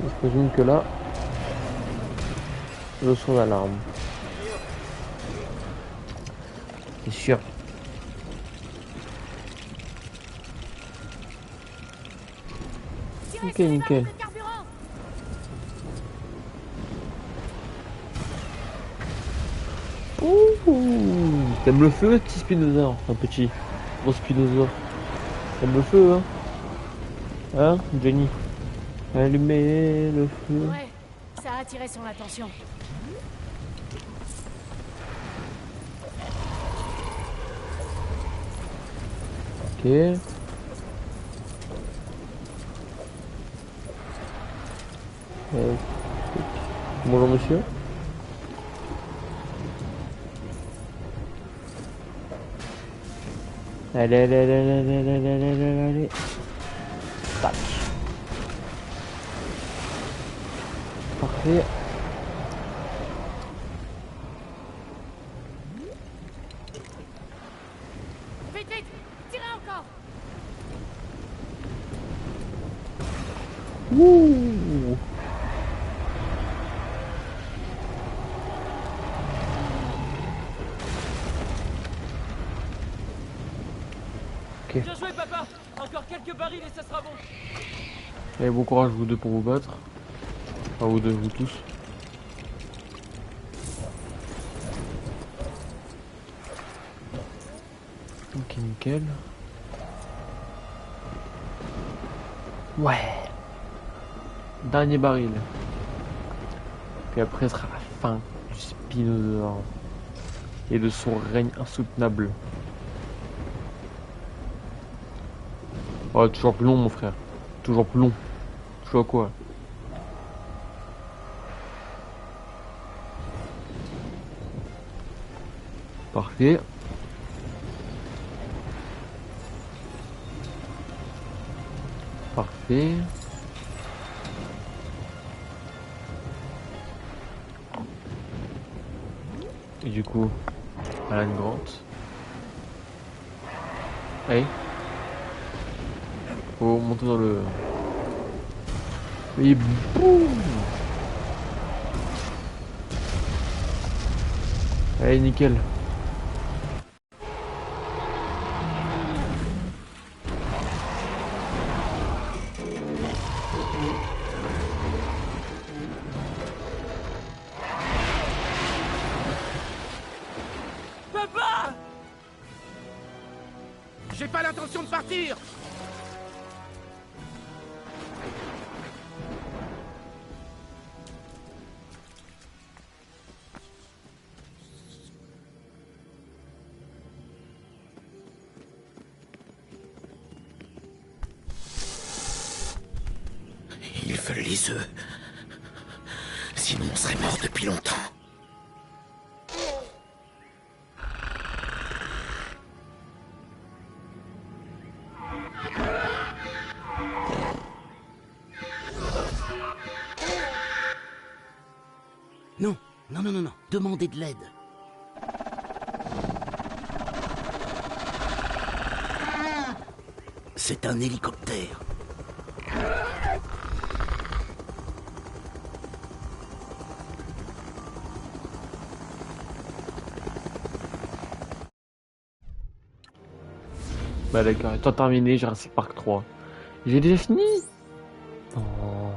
Je présume que là, le son d'alarme. C'est sûr. Ok, nickel. Ouh, t'aimes le feu, petit spinosaure, un petit gros spinosaure. T'aimes le feu, hein? Hein, Jenny? Allumez le feu. Ouais, ça a attiré son attention. Ok. Bonjour monsieur. Allez, allez, allez, allez, allez, allez, allez, allez, allez. Tac. Parfait. Vite, vite, tirez encore. Ouh. Bien joué, papa. Encore quelques barils et ça sera bon. Allez, bon courage vous deux pour vous battre. Enfin vous deux, vous tous. Ok, nickel. Ouais. Dernier baril. Puis après ce sera la fin du Spinosaure. Et de son règne insoutenable. Oh, toujours plus long mon frère. Toujours plus long. Je vois quoi? Parfait. Parfait. Et du coup, Alan Grant. Allez. Faut monter dans le... Et boum. Allez, nickel. Papa! J'ai pas l'intention de partir. Ils veulent les œufs. Sinon on serait mort depuis longtemps. Non, non, non, non, non. Demandez de l'aide. C'est un hélicoptère. Bah d'accord, étant terminé, Jurassic Park 3. J'ai déjà fini? Non.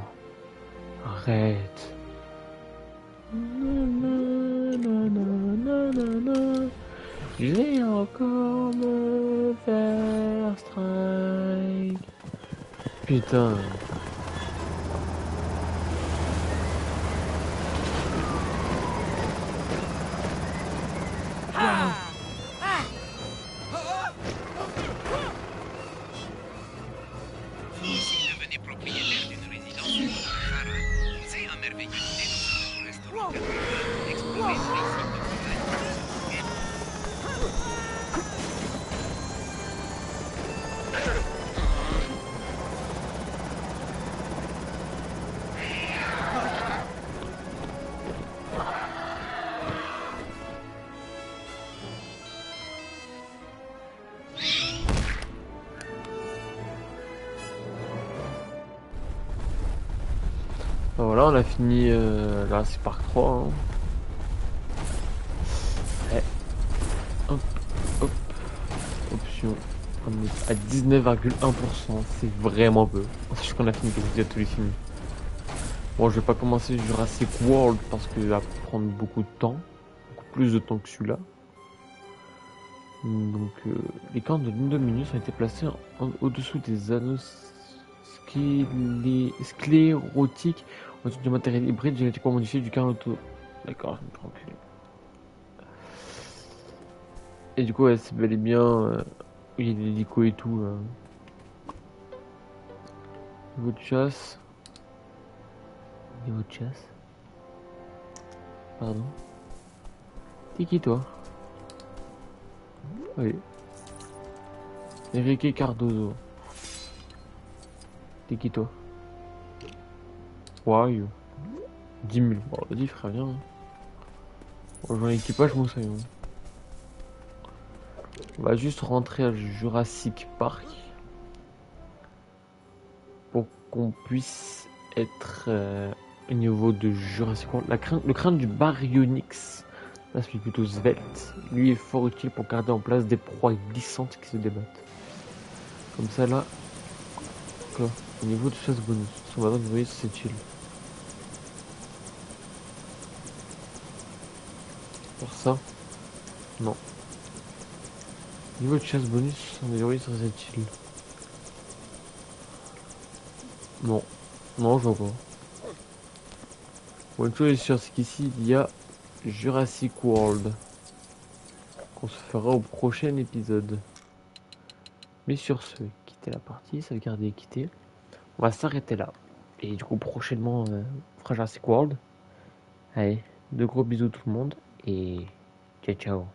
Arrête. Je vais encore me faire strike. Putain. Voilà, on a fini Jurassic Park 3. Hein. Et, hop, hop, option. On est à 19,1%. C'est vraiment peu. Je qu'on a fini déjà tous les films. Bon, je vais pas commencer Jurassic World parce que ça va prendre beaucoup de temps. Beaucoup plus de temps que celui-là. Donc, les cornes de l'Indominus ont été placées au-dessous des anneaux sclérotiques au-dessus du matériel hybride génétiquement modifié du Carnotaurus. D'accord, je me trompe plus. Et du coup, ouais, c'est bel et bien. Il y a des hélicos et tout. Niveau de chasse. Niveau de chasse. Pardon. T'es qui toi? Oui. Enrique Cardozo. T'es qui toi? Why? 10 000. Bon, vas-y frère, viens. Rejoins l'équipage, moi ça y est. On va juste rentrer à Jurassic Park. Pour qu'on puisse être au niveau de Jurassic World. Le crâne du Baryonyx. Là, c'est plutôt svelte. Lui est fort utile pour garder en place des proies glissantes qui se débattent. Comme ça, là. Quoi, au niveau de chasse bonus. On va voir, vous voyez, c'est chill. Pour ça. Non. Niveau de chasse bonus, on dirait que c'est chill. Non. Non, je vois pas. Bon, une chose est sûre, c'est qu'ici, il y a Jurassic World. Qu'on se fera au prochain épisode. Mais sur ce, quitter la partie, sauvegarder et quitter. On va s'arrêter là. Et du coup, prochainement, on fera Jurassic World. Allez, de gros bisous tout le monde. Et ciao ciao.